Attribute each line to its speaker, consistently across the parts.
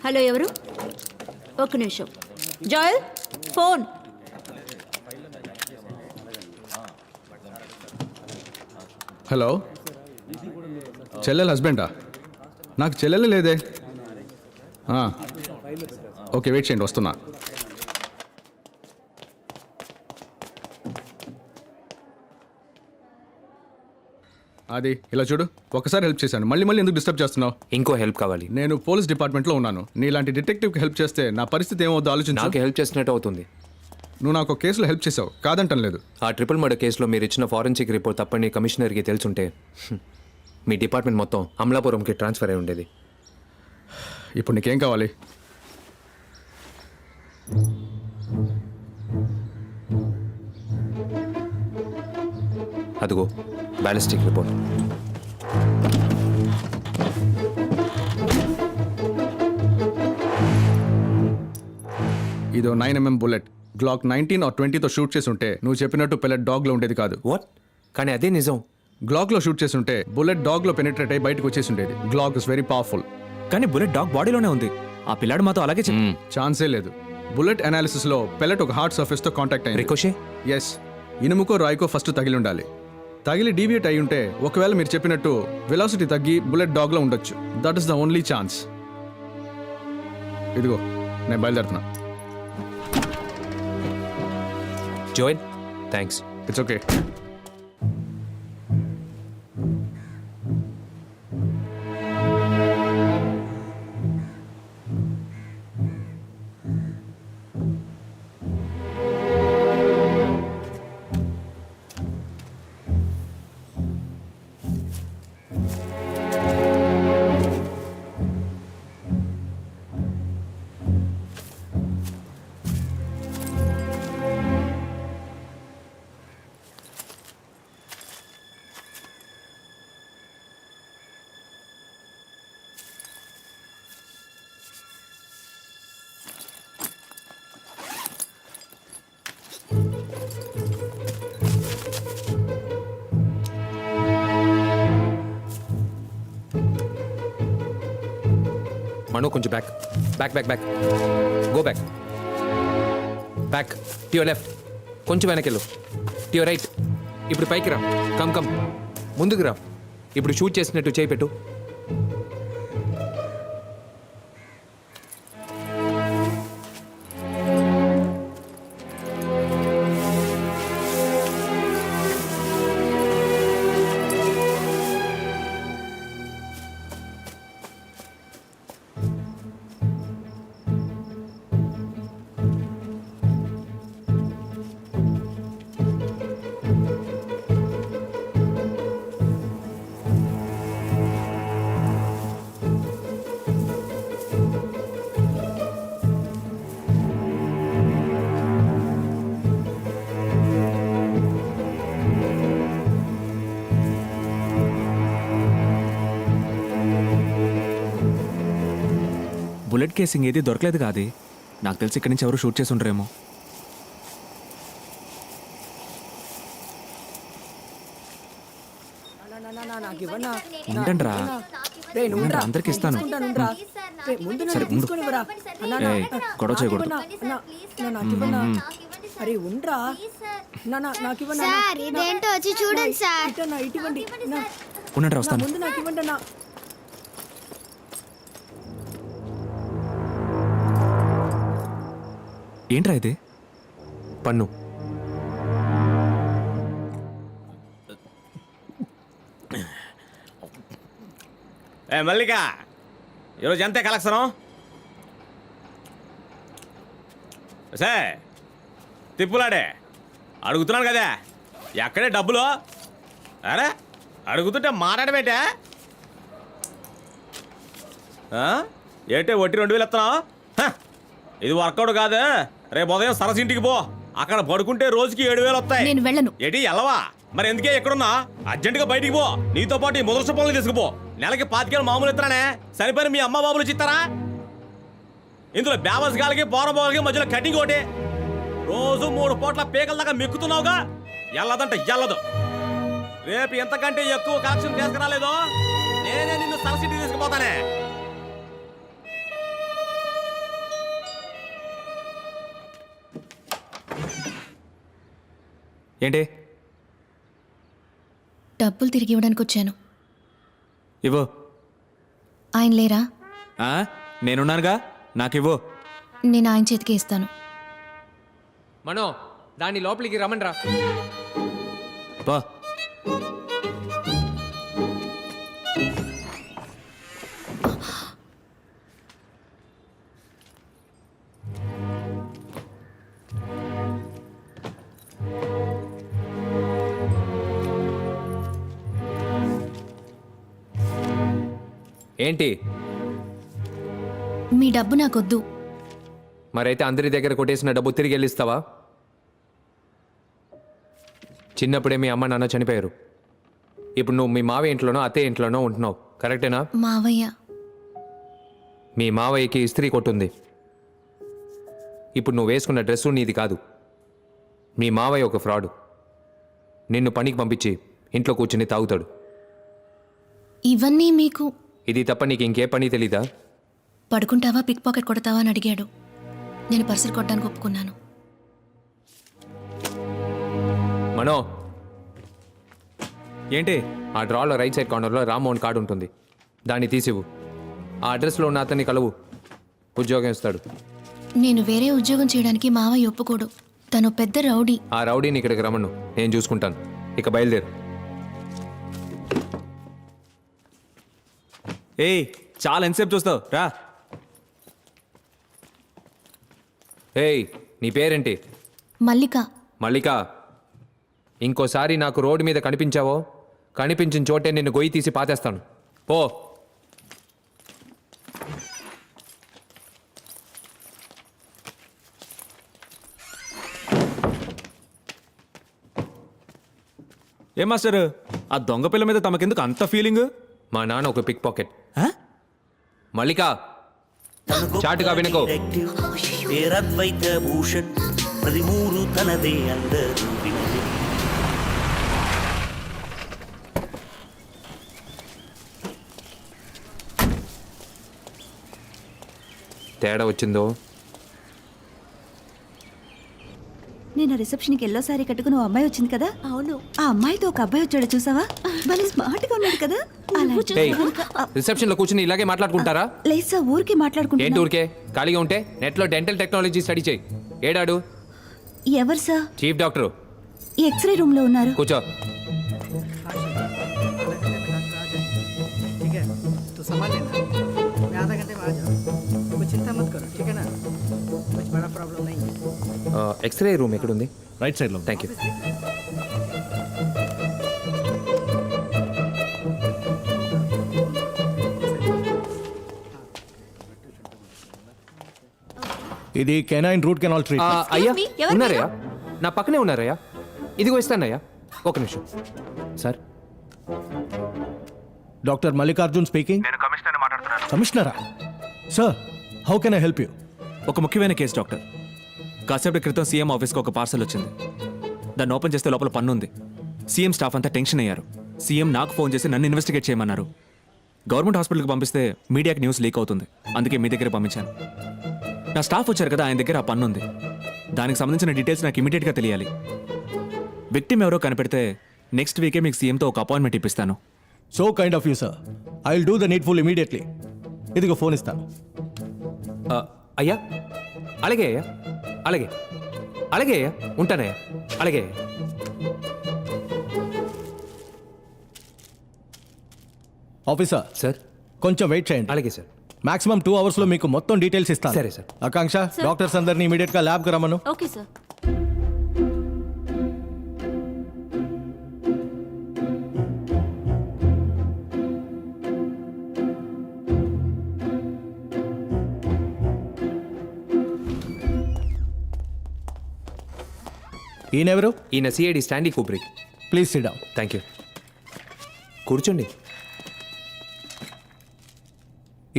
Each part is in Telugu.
Speaker 1: హలో ఎవరు? ఒక్క నిమిషం. జాయల్ ఫోన్.
Speaker 2: హలో, చెల్లెల హస్బెండా? నాకు చెల్లెలు లేదే. ఓకే, వెయిట్ చేయండి, వస్తున్నా. అది ఇలా చూడు, ఒకసారి హెల్ప్ చేశాను, మళ్ళీ మళ్ళీ ఎందుకు డిస్టర్బ్ చేస్తున్నావు?
Speaker 3: ఇంకో హెల్ప్ కావాలి.
Speaker 2: నేను పోలీస్ డిపార్ట్మెంట్లో ఉన్నాను. నీలాంటి డిటెక్టివ్కి హెల్ప్ చేస్తే నా పరిస్థితి ఏమవుతుందో ఆలోచించు.
Speaker 3: నాకు హెల్ప్ చేసినట్టు అవుతుంది.
Speaker 2: నువ్వు నాకు కేసులో హెల్ప్ చేసావు, కాదంటం లేదు.
Speaker 3: ఆ ట్రిపుల్ మర్డర్ కేసులో మీరు ఇచ్చిన ఫారెన్సిక్ రిపోర్ట్ తప్పని కమిషనర్కి తెలుసుంటే మీ డిపార్ట్మెంట్ మొత్తం అమలాపురంకి ట్రాన్స్ఫర్ అయి ఉండేది.
Speaker 2: ఇప్పుడు నీకేం కావాలి?
Speaker 3: అదిగో బ్యాలిస్టిక్ రిపోర్ట్.
Speaker 2: ఇదో 9mm బుల్లెట్. గ్లాక్ 19 or 20తో షూట్ చేసి ఉంటే నువ్వు చెప్పినట్టు పెల్లెట్ డాగ్లో ఉండేది కాదు.
Speaker 3: వాట్? కానీ అదే నిజం.
Speaker 2: గ్లాక్లో షూట్ చేసి ఉంటే బుల్లెట్ డాగ్లో పెనిట్రేట్ అయ్యి బయటకు వచ్చేసి ఉండేది. Glock is very powerful.
Speaker 4: కానీ బుల్లెట్ డాగ్ బాడీలోనే ఉంది. ఆ పిల్లాడు మాతో అలాగే
Speaker 2: ఛాన్సే లేదు. బుల్లెట్ అనాలిసిస్లో పెల్లెట్ ఒక హార్డ్ సర్ఫేస్తో కాంటాక్ట్ అయింది.
Speaker 3: రికోషే?
Speaker 2: ఎస్, ఇనుముకో రాయికో ఫస్ట్ తగిలి ఉండాలి. తగిలి డీవియేట్ అయి ఉంటే ఒకవేళ మీరు చెప్పినట్టు వెలాసిటీ తగ్గి బుల్లెట్ డాగ్లో ఉండొచ్చు. That is the only chance. ఇదిగో నేను బయలుదేరుతున్నా.
Speaker 3: Joel, thanks.
Speaker 2: It's okay.
Speaker 3: Manu కొంచెం back back back back go back back to your left. కొంచెం వెనకెళ్ళు. To your right. ఇప్పుడు పైకి రా. కమ్ కమ్ ముందుకు రా. ఇప్పుడు షూట్ చేసినట్టు చేయి పెట్టు.
Speaker 4: బుల్లెట్ కేసింగ్ ఏది దొరకలేదు కాదు. నాకు తెలిసి ఇక్కడి నుంచి ఎవరు షూట్ చేసి ఉండరేమో. ఉండండిరా, అందరికి ఇస్తాను. సరే ఉండు. గొడవ చేయకూడదు. ఉండండి, వస్తాను. ఏంట్రా ఇది?
Speaker 3: పన్ను.
Speaker 5: మల్లిక, ఈరోజు ఎంతే కలెక్షన్? సార్ తిప్పులాడే అడుగుతున్నాను కదా, ఎక్కడే డబ్బులు? అరే అడుగుతుంటే మాట్లాడబెట్టా ఏంటే వడ్డీ 2000 ఇస్తున్నావు? ఇది వర్కౌట్ కాదు. రేపు ఉదయం సరస్సు ఇంటికి పో, అక్కడ పడుకుంటే రోజుకి 7000 వస్తాయి.
Speaker 1: నేను వెళ్ళను.
Speaker 5: ఏంటి ఎల్లవా? మరి ఎందుకే ఎక్కడున్నా? అర్జెంటుగా బయటికి పో. నీతో పాటు ఈ ముదర్శ పనులు తీసుకుపో. నెలకి 25,000 మామూలు ఇస్తానే. సరిపోయిన మీ అమ్మ బాబులు చిత్తారా? ఇందులో బేవస్ గాలికి పోరబోలకి మధ్యలో కటింగ్ ఒకటి. రోజు 3 పూట్ల పీకల దాకా మెక్కుతున్నావుగా. ఎల్లదంటే ఎల్లదు. రేపు ఎంతకంటే ఎక్కువ కలెక్షన్ తీసుకురాలేదో నేనే నిన్ను సరస్సు ఇంటికి తీసుకుపోతానే.
Speaker 4: ఏంటి?
Speaker 6: డబ్బులు తిరిగి ఇవ్వడానికి వచ్చాను.
Speaker 4: ఇవ్వు.
Speaker 6: ఆయన లేరా?
Speaker 4: నేనున్నానుగా, నాకివ్వు.
Speaker 6: నేను ఆయన చేతికి ఇస్తాను.
Speaker 3: మనో దాన్ని లోపలికి రమ్మనరా.
Speaker 4: పో.
Speaker 3: ఏంటి?
Speaker 6: మీ డబ్బు నాకొద్దు.
Speaker 3: మరైతే అందరి దగ్గర కొట్టేసిన డబ్బు తిరిగి వెళ్ళిస్తావా? చిన్నప్పుడే మీ అమ్మ నాన్న చనిపోయారు. ఇప్పుడు నువ్వు మీ మావయ్య ఇంట్లోనో అత్తయ్య ఇంట్లోనో ఉంటున్నావు, కరెక్టేనా?
Speaker 6: మావయ్య.
Speaker 3: మీ మావయ్యకి ఇస్త్రీ కొట్టుంది. ఇప్పుడు నువ్వు వేసుకున్న డ్రెస్సు నీది కాదు. మీ మావయ్య ఒక ఫ్రాడు. నిన్ను పనికి పంపించి ఇంట్లో కూర్చుని తాగుతాడు.
Speaker 6: ఇవన్నీ మీకు
Speaker 3: ఇది తప్ప నీకు ఇంకే పని తెలీదా?
Speaker 6: పడుకుంటావా, పిక్ పాకెట్ కొడతావా అని అడిగాడు. నేను పర్సులు కొట్టడానికి ఒప్పుకున్నాను.
Speaker 3: మనో,
Speaker 4: ఏంటి?
Speaker 3: ఆ డ్రాలో రైట్ సైడ్ కార్నర్లో రామ్మోహన్ కార్డు ఉంటుంది, దాన్ని తీసివు. ఆ అడ్రస్లో ఉన్న అతన్ని కలవు, ఉద్యోగం ఇస్తాడు.
Speaker 6: నేను వేరే ఉద్యోగం చేయడానికి మావయ్య ఒప్పుకోడు. తను పెద్ద రౌడీ.
Speaker 3: ఆ రౌడీని ఇక్కడికి రమ్మను, నేను చూసుకుంటాను. ఇక బయలుదేరు.
Speaker 4: ఏయ్, చాలా ఎంతసేపు చూస్తావు? రా.
Speaker 3: ఏయ్, నీ పేరేంటి?
Speaker 6: మల్లిక.
Speaker 3: మల్లిక, ఇంకోసారి నాకు రోడ్డు మీద కనిపించావో, కనిపించిన చోటే నిన్ను గొయ్యి తీసి పాతేస్తాను. పో.
Speaker 4: ఏం మాస్టర్, ఆ దొంగ పిల్ల మీద తమకెందుకు అంత ఫీలింగ్?
Speaker 3: మా నాన్న ఒక పిక్ పాకెట్. మల్లిక, చాటుగా వినుకో.
Speaker 7: పేరద్వైత భూషణ్ 13 తనదే అందరూ వినదే.
Speaker 3: తేడా వచ్చిందో?
Speaker 1: నేను రిసెప్షన్కి ఎల్లో సారీ కట్టుకుని ఓ అమ్మాయి వచ్చింది కదా. అవును, ఆ అమ్మాయితో ఒక అబ్బాయి వచ్చాడు, చూసావా? భలే స్మార్ట్ గా ఉన్నాడు కదా.
Speaker 3: ఏయ్, రిసెప్షన్లో కూర్చుని ఇలాగే మాట్లాడుకుంటారా?
Speaker 1: లేదు సార్, ఊరికి
Speaker 3: ఏంటి
Speaker 1: మాట్లాడుకుంటున్నా.
Speaker 3: ఊరికే? ఖాళీగా ఉంటే నెట్లో డెంటల్ టెక్నాలజీ స్టడీ చేయి. ఏడాడు?
Speaker 1: ఎవరు సార్?
Speaker 3: Chief doctor.
Speaker 1: ఈ ఎక్స్రే రూమ్ లో ఉన్నారు.
Speaker 3: కూర్చో.
Speaker 8: ठीक है तो संभाल लेना, मैं आधा घंटे में आ जाऊँ, कोई चिंता मत करो, ठीक है ना? कुछ बड़ा प्रॉब्लम नहीं है।
Speaker 3: ఎక్స్రే రూమ్ ఎక్కడుంది?
Speaker 2: రైట్ సైడ్లో.
Speaker 3: Thank you.
Speaker 2: ఇది కెనైన్ రూట్ కెనాల్ ట్రీట్మెంట్.
Speaker 3: అయ్యా
Speaker 1: me, ఎవరు
Speaker 3: ఉన్నారయ్యా, నా పక్కనే ఉన్నారయ్యా. ఇదిగో ఇస్తానయ్యా, ఒక నిమిషం. Sir,
Speaker 2: doctor Mallikarjun speaking. కమిషనరా? Sir, how can I help you?
Speaker 4: ఒక ముఖ్యమైన కేసు డాక్టర్. కాసేపటి క్రితం సీఎం ఆఫీస్కి ఒక పార్సల్ వచ్చింది. దాన్ని ఓపెన్ చేస్తే లోపల పన్ను ఉంది. సీఎం స్టాఫ్ అంతా టెన్షన్ అయ్యారు. సీఎం నాకు ఫోన్ చేసి నన్ను ఇన్వెస్టిగేట్ చేయమన్నారు. గవర్నమెంట్ హాస్పిటల్కి పంపిస్తే మీడియాకి న్యూస్ లీక్ అవుతుంది, అందుకే మీ దగ్గర పంపించాను. నా స్టాఫ్ వచ్చారు కదా, ఆయన దగ్గర ఆ పన్ను ఉంది. దానికి సంబంధించిన డీటెయిల్స్ నాకు ఇమీడియట్గా తెలియాలి. విక్టిమ్ ఎవరో కనిపెడితే నెక్స్ట్ వీకే మీకు సీఎంతో ఒక అపాయింట్మెంట్ ఇప్పిస్తాను.
Speaker 2: So kind of you sir. I will do the needful immediately. ఇదిగో ఫోన్ ఇస్తాను.
Speaker 3: అయ్యా, అలాగే అయ్యా, అలాగే అలాగే అయ్యా, ఉంటానయ్యా, అలాగే.
Speaker 2: ఆఫీసర్
Speaker 3: సార్,
Speaker 2: కొంచెం వెయిట్ చేయండి.
Speaker 3: అలాగే సార్.
Speaker 2: మాక్సిమం 2 hours లో మీకు మొత్తం డీటెయిల్స్ ఇస్తాను.
Speaker 3: సరే సార్.
Speaker 2: ఆకాంక్ష, డాక్టర్స్ అందరినీ ఇమీడియట్ గా ల్యాబ్ కి రమ్మను.
Speaker 1: Okay sir.
Speaker 2: ఈయనెవరు?
Speaker 3: ఈయన CID Stanley Kubrick.
Speaker 2: Please sit down.
Speaker 3: Thank you. కూర్చోండి.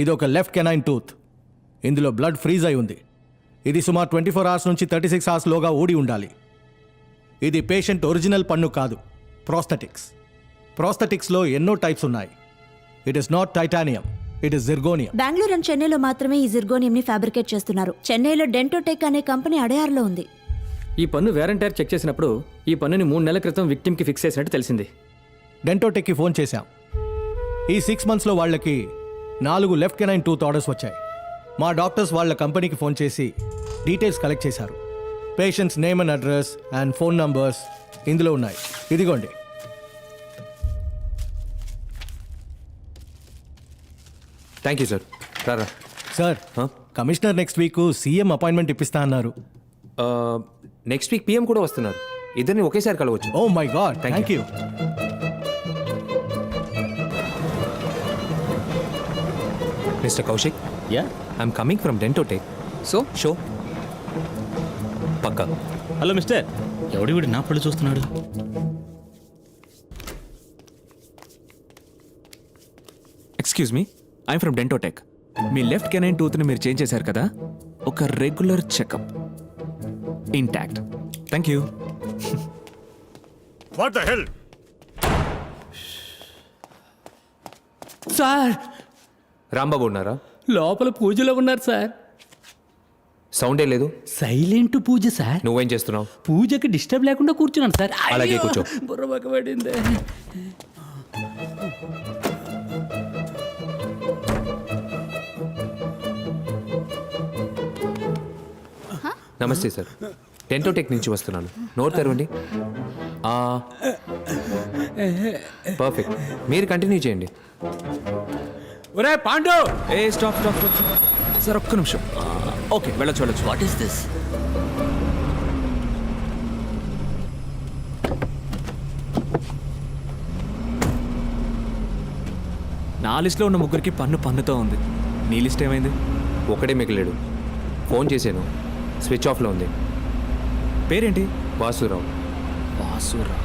Speaker 2: ఇది ఒక లెఫ్ట్ కెనైన్ టూత్. ఇందులో బ్లడ్ ఫ్రీజ్ అయి ఉంది. ఇది సుమారు 24 hours నుంచి 36 hours లోగా ఊడి ఉండాలి. ఇది పేషెంట్ ఒరిజినల్ పన్ను కాదు, ప్రోస్థెటిక్స్. ప్రోస్థెటిక్స్లో ఎన్నో టైప్స్ ఉన్నాయి. It is not titanium, it is zirconium.
Speaker 1: Bengaluru and చెన్నైలో మాత్రమే ఈ జిర్గోనియం ని ఫ్యాబ్రికేట్ చేస్తున్నారు. చెన్నైలో డెంటోటెక్ అనే కంపెనీ అడయార్లో ఉంది.
Speaker 9: ఈ పన్ను వేరంటైర్ చెక్ చేసినప్పుడు ఈ పన్నుని 3 నెలల క్రితం విక్టిమ్కి ఫిక్స్ చేసినట్టు తెలిసింది.
Speaker 2: డెంటోటెక్కి ఫోన్ చేశాం. ఈ 6 మంత్స్లో వాళ్ళకి 4 లెఫ్ట్ కెనైన్ టూత్ ఆర్డర్స్ వచ్చాయి. మా డాక్టర్స్ వాళ్ళ కంపెనీకి ఫోన్ చేసి డీటెయిల్స్ కలెక్ట్ చేశారు. Patients name and address and phone numbers ఇందులో ఉన్నాయి. ఇదిగోండి.
Speaker 3: Thank you sir. రారా.
Speaker 2: Sir, commissioner next week CM appointment ఇప్పిస్తా అన్నారు.
Speaker 3: నెక్స్ట్ వీక్ పిఎం కూడా వస్తున్నారు. ఇద్దరిని ఒకేసారి కలవచ్చు.
Speaker 2: Oh my god,
Speaker 3: Thank
Speaker 2: thank you.
Speaker 3: Mister Kaushik,
Speaker 5: yeah,
Speaker 3: I'm coming from Dentotech. So show పక్కా.
Speaker 5: హలో మిస్టర్, ఎవడి వీడు నా పళ్ళు చూస్తున్నాడు?
Speaker 4: Excuse me, I'm from Dentotech. మీ లెఫ్ట్ కెనైన్ టూత్ని మీరు చేంజ్ చేశారు కదా, ఒక regular checkup intact. Thank you.
Speaker 10: What the hell?
Speaker 9: Sir,
Speaker 3: Rambabu ఉన్నారా?
Speaker 9: లోపల పూజలో ఉన్నారు సార్.
Speaker 3: సౌండే లేదు.
Speaker 9: సైలెంట్ పూజ సార్.
Speaker 3: నువ్వేం చేస్తున్నావు?
Speaker 9: పూజకి డిస్టర్బ్ లేకుండా కూర్చున్నాను సార్.
Speaker 3: అలాగే కూర్చో.
Speaker 9: బుర్ర పడింది.
Speaker 3: నమస్తే సార్, డెంటోటెక్ నుంచి వస్తున్నాను. నోరు తెరవండి. పర్ఫెక్ట్, మీరు కంటిన్యూ చేయండి.
Speaker 9: ఒరే పాండు,
Speaker 4: ఏ స్టాప్ స్టాప్ స్టాప్. సార్ ఒక్క నిమిషం. ఓకే, వెళ్ళొచ్చు వెళ్ళొచ్చు.
Speaker 7: What is this?
Speaker 4: నా లిస్ట్లో ఉన్న ముగ్గురికి పన్నుతో ఉంది. నీ లిస్ట్ ఏమైంది?
Speaker 3: ఒకడే మిగిలాడు. ఫోన్ చేశాను, స్విచ్ ఆఫ్లో ఉంది.
Speaker 4: పేరేంటి?
Speaker 3: వాసురావు.
Speaker 4: వాసురా.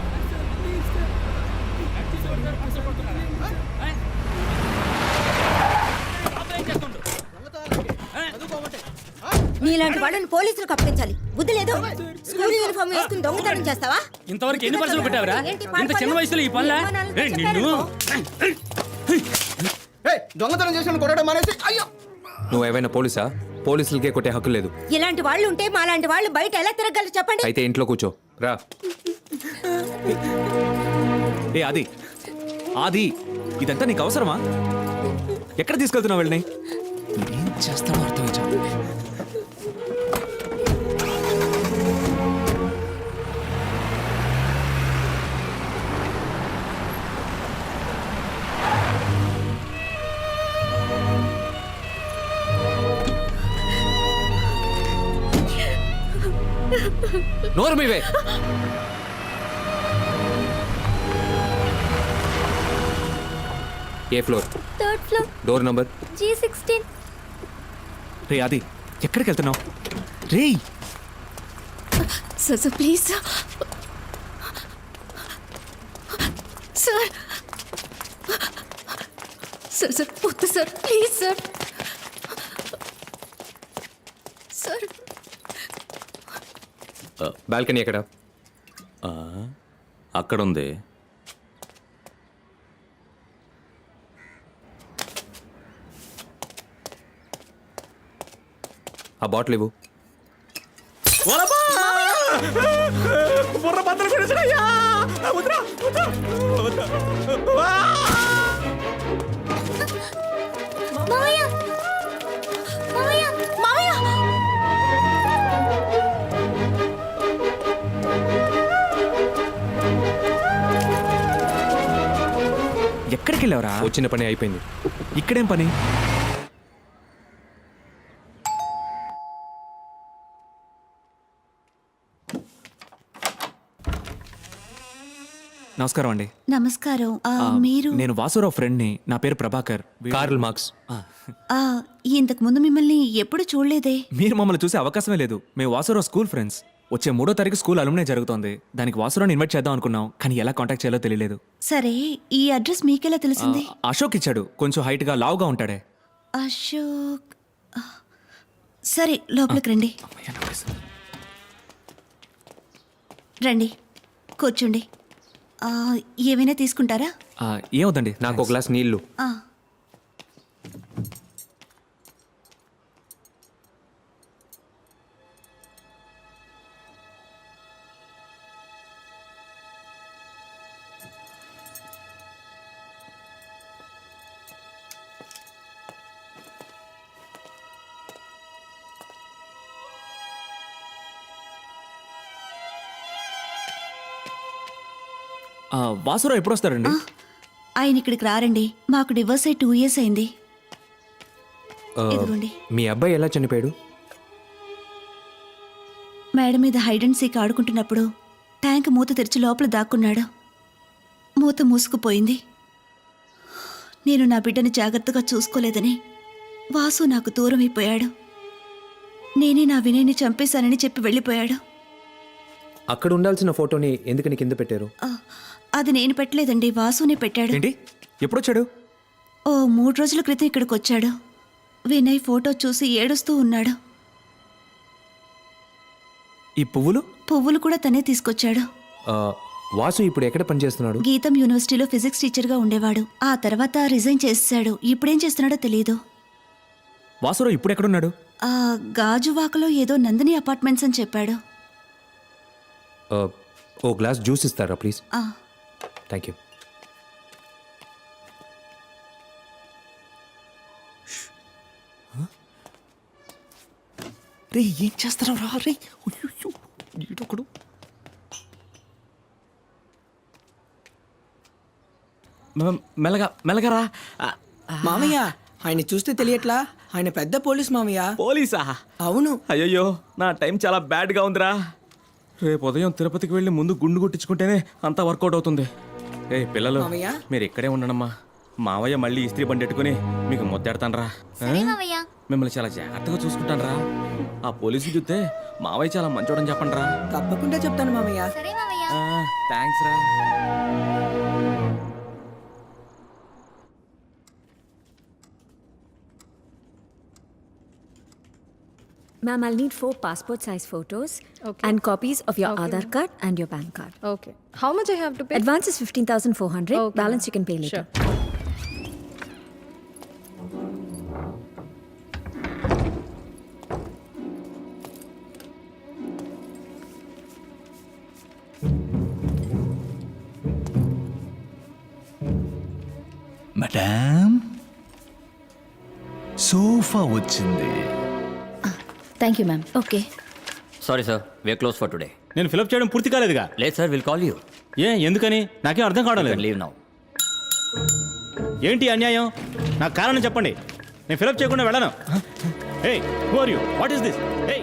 Speaker 1: నీలాంటి వాళ్ళని పోలీసులకు అప్పగించాలి. బుద్ధి లేదు. స్కూల్ యూనిఫామ్ వేసుకుని దొంగతనం చేస్తావా?
Speaker 9: ఇంతవరకు ఎన్ని పర్సులు పెట్టావురా?
Speaker 1: ఏంటి
Speaker 9: ఇంత చిన్న వయసులో ఈ పనులా? నిన్ను
Speaker 8: దొంగతనం చేసిన కొట్టడం మానేసి అయ్యో.
Speaker 3: నువ్వు ఏమైనా పోలీసా? పోలీసులకే కొట్టే హక్కు లేదు.
Speaker 1: ఇలాంటి వాళ్ళు ఉంటే మాలాంటి వాళ్ళు బయట ఎలా తిరగలరు చెప్పండి.
Speaker 3: అయితే ఇంట్లో కూర్చో. రా.
Speaker 4: ఏ ఆది, ఆది, ఇదంతా నీకు అవసరమా? ఎక్కడ తీసుకెళ్తున్నావు వెళ్ళని? ఏం చేస్తావో అర్థం.
Speaker 3: నోరు మీవే. ఏ floor?
Speaker 1: 3rd floor,
Speaker 3: door number
Speaker 1: G16.
Speaker 4: రే ఆది, ఎక్కడికి వెళ్తున్నావు? రే
Speaker 6: sir sir please sir. Sir sir sir వద్దు sir, please sir. Sir
Speaker 3: balcony ఎక్కడ?
Speaker 10: అక్కడ ఉంది.
Speaker 3: ఆ బాటిల్ ఇవ్వు.
Speaker 5: బుర్ర బద్దలు కొనేసాడయ్యా. వద్దురా, వద్దు.
Speaker 1: మావయ్య, మావయ్య, మావయ్య.
Speaker 4: ఎక్కడికి వెళ్ళావురా?
Speaker 3: వచ్చిన పని అయిపోయింది.
Speaker 4: ఇక్కడేం పని? నమస్కారం అండి.
Speaker 1: నమస్కారం. మీరు
Speaker 4: నేను వాసురావు ఫ్రెండ్ని. నా పేరు ప్రభాకర్.
Speaker 3: Karl Marx.
Speaker 1: ఇంతకు ముందు మిమ్మల్ని ఎప్పుడు చూడలేదే.
Speaker 4: మీరు మమ్మల్ని చూసే అవకాశమే లేదు. మేము వాసురావు స్కూల్ ఫ్రెండ్స్. వచ్చే 3వ తారీఖు స్కూల్ అలుమ్నే జరుగుతోంది. దానికి వాసురావుని ఇన్వైట్ చేద్దాం అనుకున్నాం, కానీ ఎలా కాంటాక్ట్ చేయాలో తెలియలేదు.
Speaker 1: సరే, ఈ అడ్రస్ మీకెలా తెలిసింది?
Speaker 4: అశోక్ ఇచ్చాడు. కొంచెం హైట్గా లావుగా ఉంటాడే.
Speaker 1: అశోక్. సరే, లోపలికి రండి. రండి, కూర్చోండి. ఏమైనా తీసుకుంటారా?
Speaker 4: ఏమవుతండి?
Speaker 3: నాకు ఒక గ్లాస్ నీళ్లు.
Speaker 4: వాసురావు ఎప్పుడు వస్తారండి?
Speaker 1: ఆయన ఇక్కడికి రారండి. మాకు డివోర్స్ అయి 2 years అయింది. ఇదిగోండి.
Speaker 3: మీ అబ్బాయి ఎలా చనిపోయాడు?
Speaker 1: మేడ మీద హైడ్ అండ్ సీక్ ఆడుకుంటున్నప్పుడు ట్యాంక్ మూత తెరిచి లోపల దాక్కున్నాడు. మూత మూసుకుపోయింది. నేను నా బిడ్డని జాగ్రత్తగా చూసుకోలేదని వాసు నాకు దూరం అయిపోయాడు. నేనే నా వినయ్ని చంపేశానని చెప్పి వెళ్ళిపోయాడు.
Speaker 3: అక్కడ ఉండాల్సిన ఫోటోని ఎందుకని కింద పెట్టారు?
Speaker 1: అది నేను పెట్టలేదండి, వాసునే పెట్టాడు.
Speaker 4: ఏంటి, ఎప్పుడొచ్చాడు?
Speaker 1: ఓ 3 రోజుల క్రితం ఇక్కడికి వచ్చాడు. వినయ్ ఫోటో చూసి ఏడుస్తూ ఉన్నాడు.
Speaker 4: ఈ పువ్వులు?
Speaker 1: పువ్వులు కూడా తనే తీసుకొచ్చాడు.
Speaker 3: ఆ, వాసు ఇప్పుడు ఎక్కడ పనిచేస్తున్నాడు?
Speaker 1: గీతం యూనివర్సిటీలో ఫిజిక్స్ టీచర్గా ఉండేవాడు. ఆ తర్వాత రిజైన్ చేసేశాడు. ఇప్పుడేం చేస్తున్నాడో తెలియదు.
Speaker 4: వాసురావు ఇప్పుడు ఎక్కడున్నాడు?
Speaker 1: ఆ గాజువాకలో ఏదో నందిని అపార్ట్మెంట్స్ అని చెప్పాడు.
Speaker 3: ఓ గ్లాస్ జ్యూస్ ఇస్తారా ప్లీజ్?
Speaker 1: ఆ,
Speaker 3: థ్యాంక్ యూ.
Speaker 4: రే ఏం చేస్తారా రా రే. ఒకడు మెల్లగా మెల్లగా రా.
Speaker 8: మామయ్య ఆయన చూస్తే తెలియట్లా, ఆయన పెద్ద పోలీస్ మామయ్య.
Speaker 5: పోలీసా?
Speaker 8: అవును.
Speaker 5: అయ్యయ్యో, నా టైం చాలా బ్యాడ్గా ఉందిరా. రేపు ఉదయం తిరుపతికి వెళ్ళి ముందు గుండు కొట్టించుకుంటేనే అంతా వర్కౌట్ అవుతుంది. ఏ పిల్లలు,
Speaker 8: మామయ్య?
Speaker 5: మీరు ఇక్కడే ఉండనమ్మా. మావయ్య మళ్ళీ ఇస్త్రీ బండి పెట్టుకుని మీకు ముద్దెడతానరా. మిమ్మల్ని చాలా జాగ్రత్తగా చూసుకుంటానరా. ఆ పోలీసులు చూస్తే మావయ్య చాలా మంచోడని చెప్పండి రా.
Speaker 8: తప్పకుండా చెప్తాను మామయ్య.
Speaker 5: థ్యాంక్స్ రా.
Speaker 10: Ma'am, I'll need 4 passport size photos and copies of your Aadhaar card and your PAN card.
Speaker 11: Okay. How much I have to pay?
Speaker 10: Advance is 15,400. Balance you can pay later.
Speaker 11: Sure.
Speaker 12: Madam, sofa వచ్చింది.
Speaker 6: Thank you ma'am.
Speaker 10: Okay.
Speaker 7: Sorry sir, we're close for today.
Speaker 5: నేను ఫిలప్ చేయడం పూర్తి కాలేదుగా.
Speaker 7: లేదు సార్, విల్ కాల్ యూ.
Speaker 5: ఎందుకని నాకేం అర్థం కావడం లేదు.
Speaker 7: Leave now.
Speaker 5: ఏంటి అన్యాయం? నాకు కారణం చెప్పండి. నేను ఫిలప్ చేయకుండా వెళ్ళను. Hey, who are you? What is this? Hey.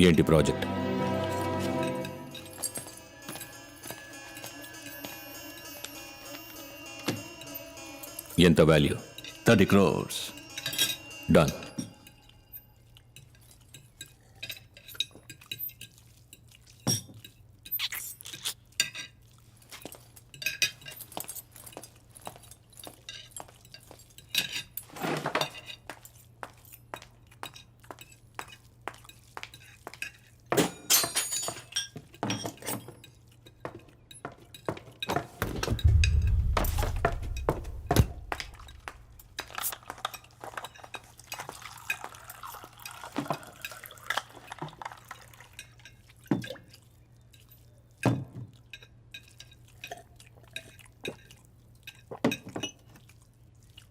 Speaker 5: ఏంటి ప్రాజెక్ట్? ఎంత వాల్యూ?
Speaker 12: 30 crores.
Speaker 5: డన్.